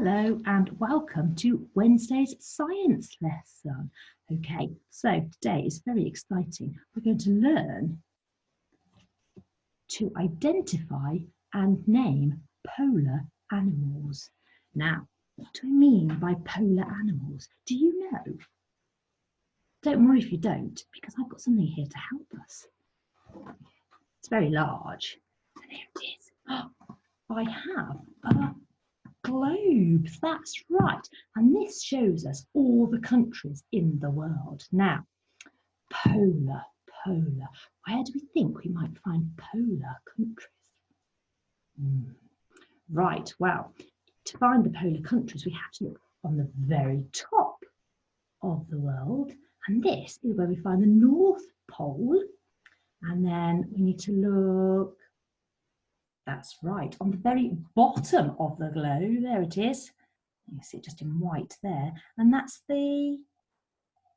Hello and welcome to Wednesday's science lesson. Okay, so today is very exciting. We're going to learn to identify and name polar animals. Now, what do I mean by polar animals? Do you know? Don't worry if you don't, because I've got something here to help us. It's very large. And here it is. I have a globe, that's right, and this shows us all the countries in the world. Now, polar, where do we think we might find polar countries? Right, well, to find the polar countries we have to look on the very top of the world, and this is where we find the North Pole, and then we need to look, that's right, on the very bottom of the globe. There it is. You see it just in white there. And that's the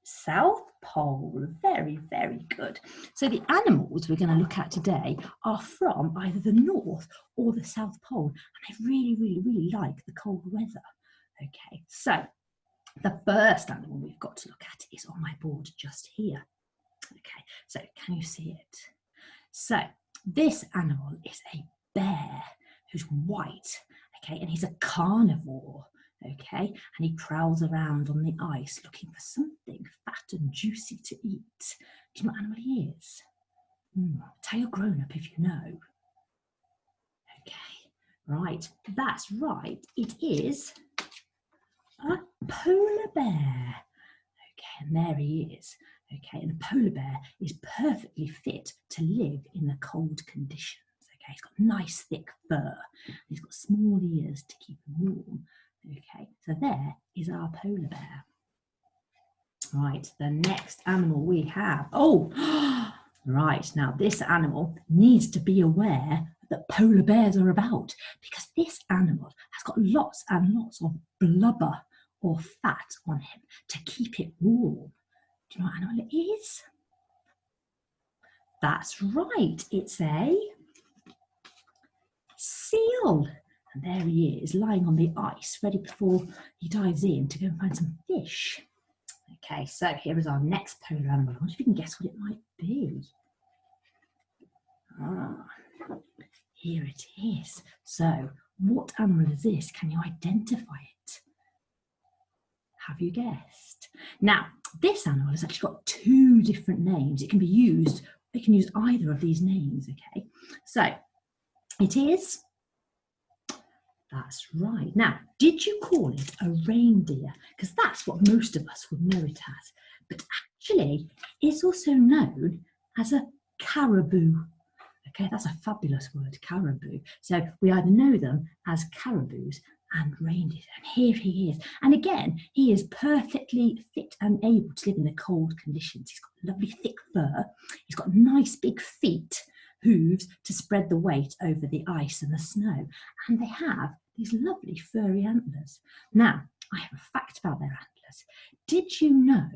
South Pole. Very, very good. So the animals we're going to look at today are from either the North or the South Pole. And they really like the cold weather. Okay, so the first animal we've got to look at is on my board just here. Okay, so can you see it? So this animal is a bear who's white, okay, and he's a carnivore, okay, and he prowls around on the ice looking for something fat and juicy to eat. Do you know what animal he is? Tell your grown-up if you know. Okay, right, that's right, it is a polar bear. Okay, and there he is. Okay, and a polar bear is perfectly fit to live in the cold conditions. Okay, he's got nice thick fur. He's got small ears to keep him warm. Okay, so there is our polar bear. Right, the next animal we have. Oh, right, now this animal needs to be aware that polar bears are about, because this animal has got lots and lots of blubber or fat on him to keep it warm. Do you know what animal it is? That's right, it's a seal. And there he is, lying on the ice, ready before he dives in to go and find some fish. Okay, so here is our next polar animal. I wonder if you can guess what it might be. Here it is. So, what animal is this? Can you identify it? Have you guessed? Now, this animal has actually got two different names. It can be used, it can use either of these names, okay? So, it is, that's right. Now, did you call it a reindeer? Because that's what most of us would know it as. But actually, it's also known as a caribou. Okay, that's a fabulous word, caribou. So we either know them as caribous and reindeers. And here he is. And again, he is perfectly fit and able to live in the cold conditions. He's got lovely thick fur. He's got nice big feet, hooves to spread the weight over the ice and the snow. And they have these lovely furry antlers. Now, I have a fact about their antlers. Did you know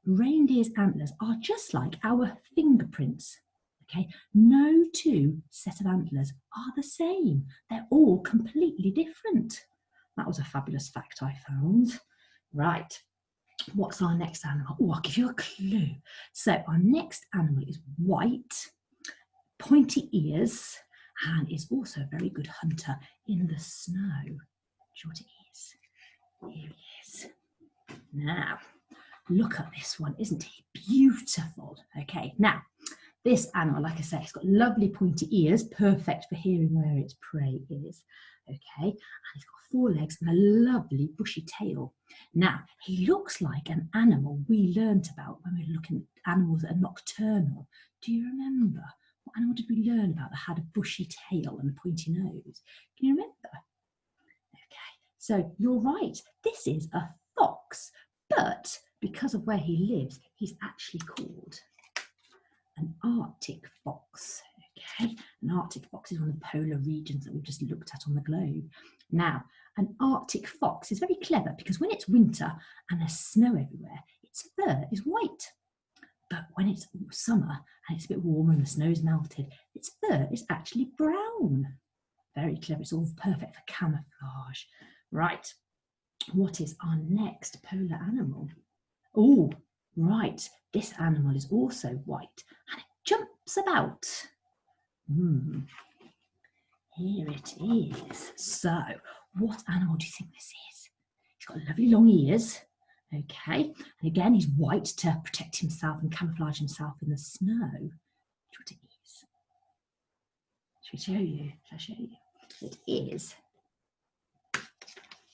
reindeer's antlers are just like our fingerprints? Okay, no two set of antlers are the same. They're all completely different. That was a fabulous fact I found. Right, what's our next animal? Oh, I'll give you a clue. So our next animal is white, pointy ears, and is also a very good hunter in the snow. Do you know what it is? Here he is. Now, look at this one. Isn't he beautiful? Okay, now, this animal, like I say, it's got lovely pointy ears, perfect for hearing where its prey is. Okay, and he's got 4 legs and a lovely bushy tail. Now, he looks like an animal we learnt about when we were looking at animals that are nocturnal. Do you remember? What animal did we learn about that had a bushy tail and a pointy nose? Can you remember? Okay, so you're right. This is a fox, but because of where he lives, he's actually called an Arctic fox. Okay, an Arctic fox is one of the polar regions that we've just looked at on the globe. Now, an Arctic fox is very clever because when it's winter and there's snow everywhere, its fur is white. But when it's summer and it's a bit warmer and the snow's melted, its fur is actually brown. Very clever, it's all perfect for camouflage. Right. What is our next polar animal? Oh, right. This animal is also white and it jumps about. Here it is. So, what animal do you think this is? He's got lovely long ears. Okay. And again, he's white to protect himself and camouflage himself in the snow. What it is? Shall I show you? Shall I show you? It is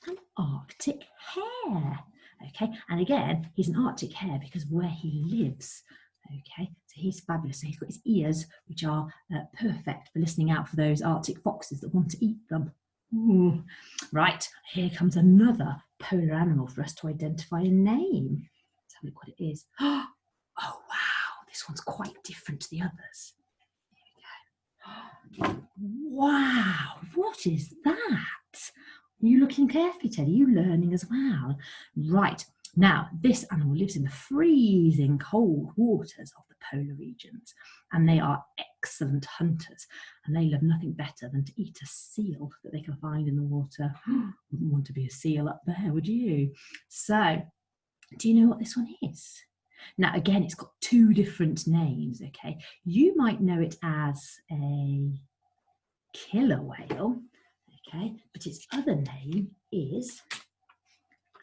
an Arctic hare. Okay, and again, he's an Arctic hare because of where he lives. Okay, so he's fabulous. So he's got his ears, which are perfect for listening out for those Arctic foxes that want to eat them. Ooh. Right, here comes another polar animal for us to identify a name. Let's have a look what it is. Oh, wow, this one's quite different to the others. Here we go. Wow, what is that? Are you looking carefully, Ted? Are you learning as well? Right. Now, this animal lives in the freezing cold waters of the polar regions, and they are excellent hunters, and they love nothing better than to eat a seal that they can find in the water. Wouldn't want to be a seal up there, would you? So, do you know what this one is? Now, again, it's got two different names, okay? You might know it as a killer whale, okay, but its other name is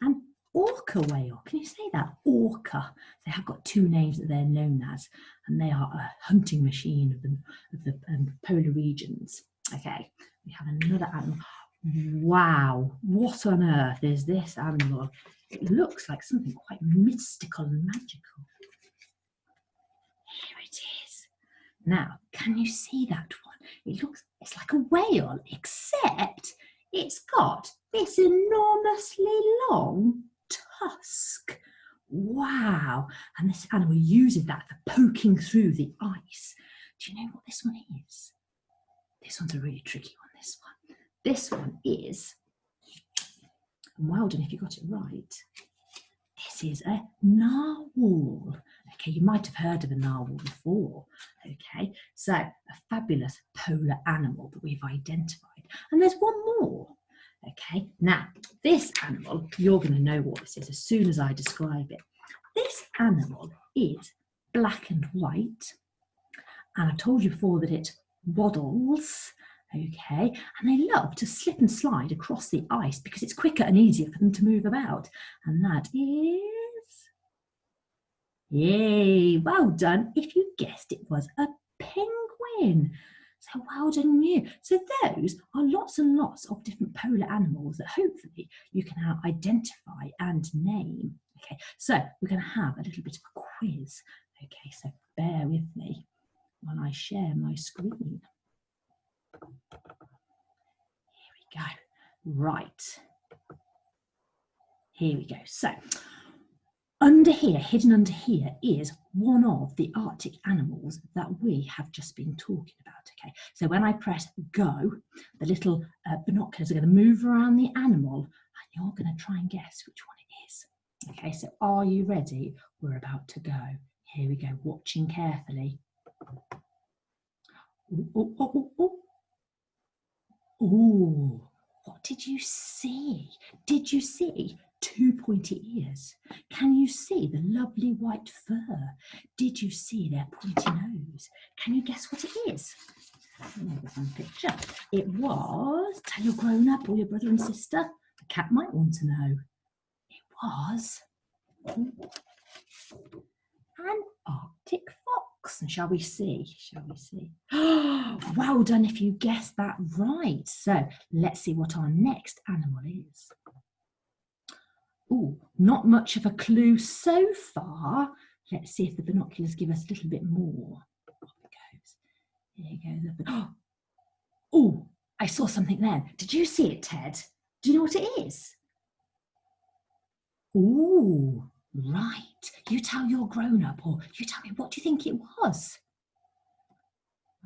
an orca whale. Can you say that? Orca. They have got two names that they're known as, and they are a hunting machine of the polar regions. Okay, we have another animal. Wow, what on earth is this animal? It looks like something quite mystical and magical. Here it is. Now, can you see that one? It's like a whale, except it's got this enormously long tusk. Wow. And this animal uses that for poking through the ice. Do you know what this one is? This one's a really tricky one, this one. This one is, and well done if you got it right, this is a narwhal. Okay, you might have heard of a narwhal before. Okay, so a fabulous polar animal that we've identified. And there's one more. Okay, now this animal, you're going to know what this is as soon as I describe it. This animal is black and white. And I told you before that it waddles. Okay, and they love to slip and slide across the ice because it's quicker and easier for them to move about. And that is, yay, well done. If you guessed it was a penguin. So well done you. So those are lots and lots of different polar animals that hopefully you can now identify and name. Okay, so we're going to have a little bit of a quiz. Okay, so bear with me while I share my screen. Here we go. Right. Here we go. So under here, hidden under here, is one of the Arctic animals that we have just been talking about. Okay. So when I press go, the little binoculars are going to move around the animal, and you're going to try and guess which one it is. Okay. So are you ready? We're about to go. Here we go. Watching carefully. Ooh, ooh, ooh, ooh, ooh. Ooh, what did you see? Did you see two pointy ears? Can you see the lovely white fur? Did you see their pointy nose? Can you guess what it is? One picture. It was, tell your grown up or your brother and sister, the cat might want to know. It was an Arctic fox. And shall we see? Shall we see? Well done if you guessed that right. So let's see what our next animal is. Oh, not much of a clue so far. Let's see if the binoculars give us a little bit more. Off it goes. Here you go. Oh, I saw something then. Did you see it, Ted? Do you know what it is? Oh, right. You tell your grown-up, or you tell me, what do you think it was?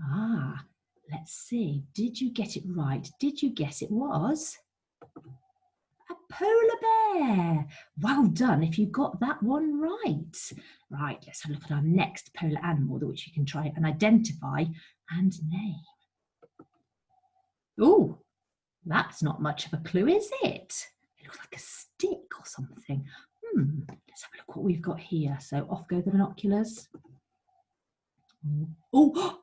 Ah, let's see. Did you get it right? Did you guess it was a polar bear? Well done if you got that one right. Right, let's have a look at our next polar animal, which you can try and identify and name. Oh, That's not much of a clue, is it? It looks like a stick or something. Let's have a look what we've got here. So off go the binoculars. Oh,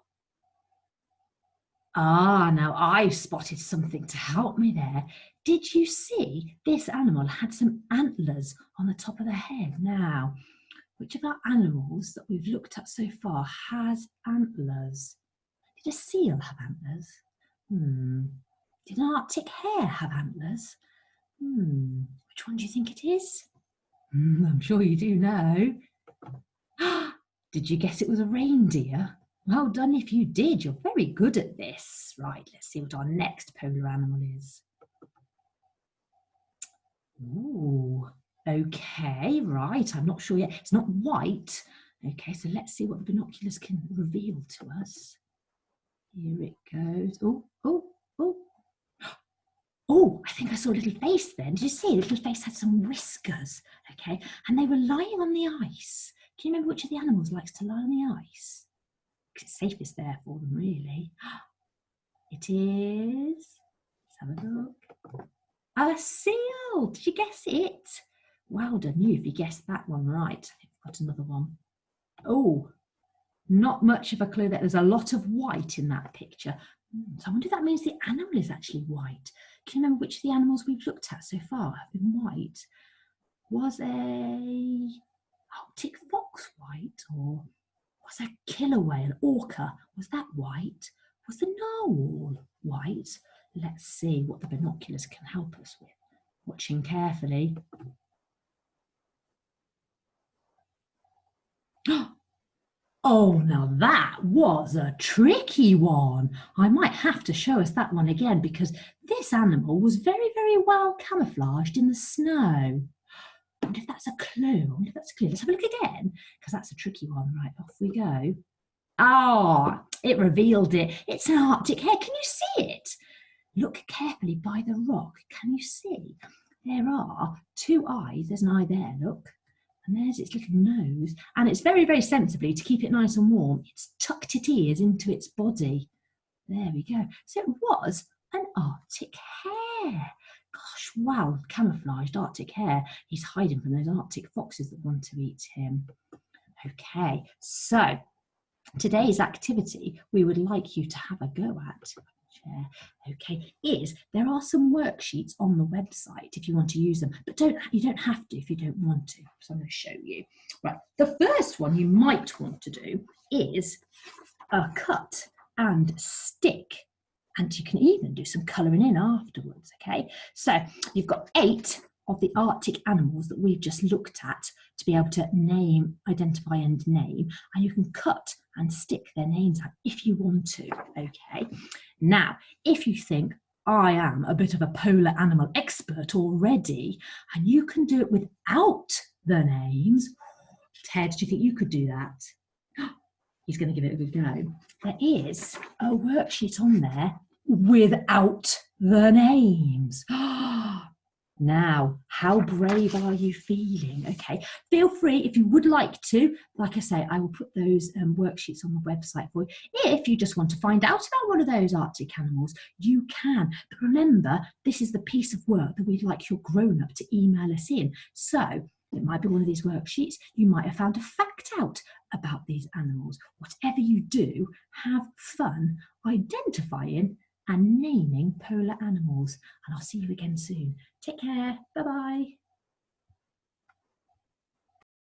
now I've spotted something to help me there. Did you see this animal had some antlers on the top of the head? Now, which of our animals that we've looked at so far has antlers? Did a seal have antlers? Did an Arctic hare have antlers? Which one do you think it is? I'm sure you do know. Did you guess it was a reindeer? Well done if you did. You're very good at this. Right, let's see what our next polar animal is. Ooh, okay, right. I'm not sure yet. It's not white. Okay, so let's see what the binoculars can reveal to us. Here it goes. Oh, I think I saw a little face then. Did you see? A little face had some whiskers, okay? And they were lying on the ice. Can you remember which of the animals likes to lie on the ice? Because it's safest there for them, really. It is, let's have a look. A seal. Did you guess it? Well done you if you guessed that one right. I think we've got another one. Oh, not much of a clue that there's a lot of white in that picture. So I wonder if that means the animal is actually white. Can you remember which of the animals we've looked at so far have been white? Was a Arctic fox white, or was a killer whale, orca, was that white? Was the narwhal white? Let's see what the binoculars can help us with. Watching carefully. Oh, now that was a tricky one. I might have to show us that one again because this animal was very, very well camouflaged in the snow. I wonder if that's a clue. Let's have a look again because that's a tricky one. Right, off we go. Oh, it revealed it. It's an Arctic hare. Can you see it? Look carefully by the rock. Can you see? There are two eyes. There's an eye there, look. And there's its little nose. And it's very, very sensibly, to keep it nice and warm, it's tucked its ears into its body. There we go. So it was an Arctic hare. Gosh, wow, camouflaged Arctic hare. He's hiding from those Arctic foxes that want to eat him. Okay, so today's activity we would like you to have a go at, okay, is there are some worksheets on the website if you want to use them, but you don't have to if you don't want to. So I'm going to show you. Right, the first one you might want to do is a cut and stick, and you can even do some colouring in afterwards. Okay, so you've got 8 of the Arctic animals that we've just looked at to be able to name, identify and name, and you can cut and stick their names out if you want to. Okay, now if you think I am a bit of a polar animal expert already and you can do it without the names, Ted, do you think you could do that? He's going to give it a good go. There is a worksheet on there without the names. Now, how brave are you feeling? Okay, feel free if you would like to. Like I say, I will put those worksheets on the website for you. If you just want to find out about one of those Arctic animals, you can. But remember, this is the piece of work that we'd like your grown-up to email us in. So it might be one of these worksheets. You might have found a fact out about these animals. Whatever you do, have fun identifying and naming polar animals. And I'll see you again soon. Take care. Bye-bye.